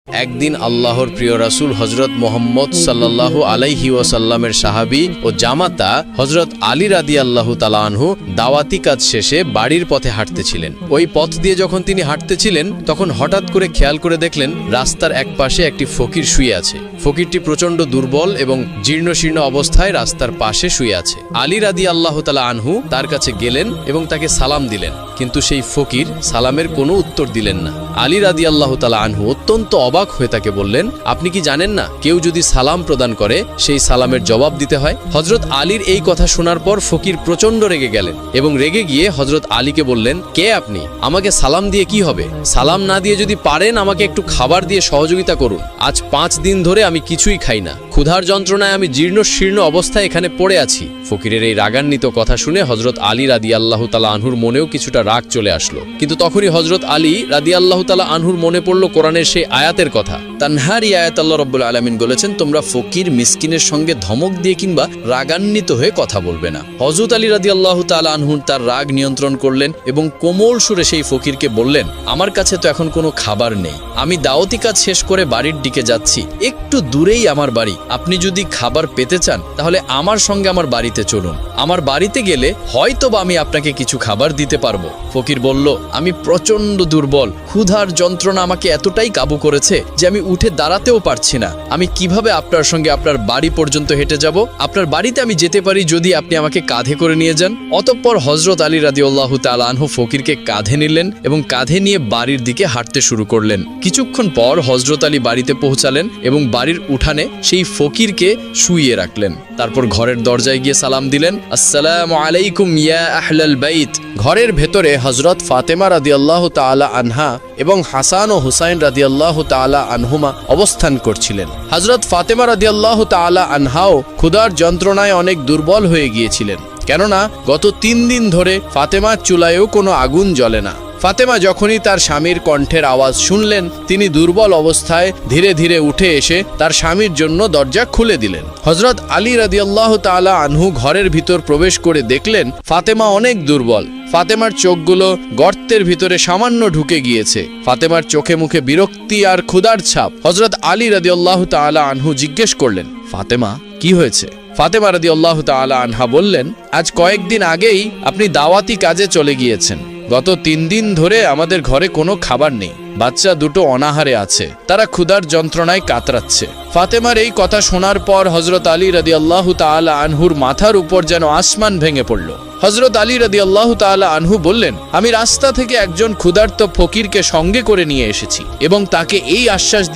একদিন আল্লাহর প্রিয় রাসূল হযরত মুহাম্মদ সাল্লাল্লাহু আলাইহি ওয়াসাল্লামের সাহাবী ও জামাতা হযরত আলী রাদিয়াল্লাহু তাআলা আনহু দাওয়াতি কাজ শেষে বাড়ির পথে হাঁটতেছিলেন। ওই পথ দিয়ে যখন তিনি হাঁটতেছিলেন তখন হঠাৎ করে খেয়াল করে দেখলেন রাস্তার একপাশে একটি ফকির শুয়ে আছে। ফকিরটি প্রচণ্ড দুর্বল এবং জীর্ণশীর্ণ অবস্থায় রাস্তার পাশে শুয়ে আছে। আলী রাদিয়াল্লাহু তাআলা আনহু তার কাছে গেলেন এবং তাকে সালাম দিলেন, কিন্তু সেই ফকির সালামের কোনো উত্তর দিলেন না। আলী রাদিয়াল্লাহু তাআলা আনহু অত্যন্ত অবাক হয়ে তাকে বললেন, আপনি কি জানেন না কেউ যদি সালাম প্রদান করে সেই সালামের জবাব দিতে হয়? হযরত আলীর এই কথা শোনার পর ফকির প্রচণ্ড রেগে গেলেন এবং রেগে গিয়ে হযরত আলীকে বললেন, কে আপনি? আমাকে সালাম দিয়ে কি হবে? সালাম না দিয়ে যদি পারেন আমাকে একটু খাবার দিয়ে সহযোগিতা করুন। আজ 5 দিন ধরে আমি কিছুই খাই না, ক্ষুধার যন্ত্রণায় আমি জীর্ণ শীর্ণ অবস্থায় এখানে পড়ে আছি। ফকিরের এই রাগান্বিত কথা শুনে হযরত আলী রাদিয়াল্লাহু তাআলা আনহুর মনেও কিছুটা রাগ চলে আসলো, কিন্তু তখনই হযরত আলী রাদিয়াল্লাহু তাআলা আনহুর মনে পড়ল কোরআনের সেই আয়াতের কথা। তানহারি আয়াত আল্লাহ রাব্বুল আলামিন বলেছেন, তোমরা ফকির মিসকিনের সঙ্গে ধমক দিয়ে কিংবা রাগান্বিত হয়ে কথা বলবে না। হযরত আলী রাদিয়াল্লাহু তাআলা আনহু তার রাগ নিয়ন্ত্রণ করলেন এবং কোমল সুরে সেই ফকিরকে বললেন, আমার কাছে তো এখন কোনো খাবার নেই, আমি দাওয়াতি কাজ শেষ করে বাড়ির দিকে যাচ্ছি, একটু দূরেই আমার বাড়ি। আপনি যদি খাবার পেতে চান তাহলে আমার সঙ্গে আমার বাড়িতে চলুন, আমার বাড়িতে গেলে হয়তোবা আমি আপনাকে কিছু খাবার দিতে পারবো। ফকির বলল, আমি প্রচন্ড দুর্বল, ক্ষুধার যন্ত্রণা আমাকে এতটাই কাবু করেছে যে আমি উঠে দাঁড়াতেও পারছি না। আমি কিভাবে আপনার সঙ্গে আপনার বাড়ি পর্যন্ত হেঁটে যাব? আপনার বাড়িতে আমি যেতে পারি যদি আপনি আমাকে কাঁধে করে নিয়ে যান। অতঃপর হযরত আলী রাদিয়াল্লাহু তাআলা আনহু ফকিরকে কাঁধে নিলেন এবং কাঁধে নিয়ে বাড়ির দিকে হাঁটতে শুরু করলেন। কিছুক্ষণ পর হযরত আলী বাড়িতে পৌঁছালেন এবং বাড়ির উঠানে সেই ফকিরকে শুইয়ে রাখলেন। তারপর ঘরের দরজায় গিয়ে সালাম দিলেন, আসসালামু আলাইকুম ইয়া আহলাল বাইত। ঘরের ভেতরে হযরত ফাতেমা রাদিয়াল্লাহু তাআলা আনহা এবং হাসান ও হুসাইন রাদিয়াল্লাহু তাআলা আনহুমা অবস্থান করছিলেন। হযরত ফাতেমা রাদিয়াল্লাহু তাআলা আনহাও ক্ষুধার যন্ত্রণায় অনেক দুর্বল হয়ে গিয়েছিলেন, কেননা গত 3 দিন ধরে ফাতেমার চুলায়ও কোনো আগুন জ্বলে না। ফাতেমা যখনই তার স্বামীর কণ্ঠের আওয়াজ শুনলেন তিনি দুর্বল অবস্থায় ধীরে ধীরে উঠে এসে তার স্বামীর জন্য দরজা খুলে দিলেন। হযরত আলী রাদিয়াল্লাহু তাআলা আনহু ঘরের ভিতর প্রবেশ করে দেখলেন ফাতেমা অনেক দুর্বল। ফাতেমার চোখগুলো গর্তের ভিতরে সামান্য ঢুকে গিয়েছে। ফাতেমার চোখে মুখে বিরক্তি আর ক্ষুধার ছাপ। হযরত আলী রাদিয়াল্লাহু তাআলা আনহু জিজ্ঞেস করলেন, ফাতেমা কি হয়েছে? ফাতেমা রাদিয়াল্লাহু তাআলা আনহা বললেন, আজ কয়েকদিন আগেই আপনি দাওয়াতি কাজে চলে গিয়েছেন। গত 3 দিন ধরে আমাদের ঘরে কোনো খাবার নেই, বাচ্চা দুটো অনাহারে আছে, তারা ক্ষুধার যন্ত্রণায় কাতরাচ্ছে। ফাতেমার এই কথা শোনার পর হযরত আলী রাদিয়াল্লাহু তাআলা আনহুর মাথার উপর যেন আসমান ভেঙে পড়ল। হযরত আলী রাদিয়াল্লাহু তাআলা আনহু বললেন, আমি রাস্তা থেকে একজন ক্ষুধার্ত ফকিরকে সঙ্গে করে নিয়ে এসেছি এবং তাকে এই আশ্বাস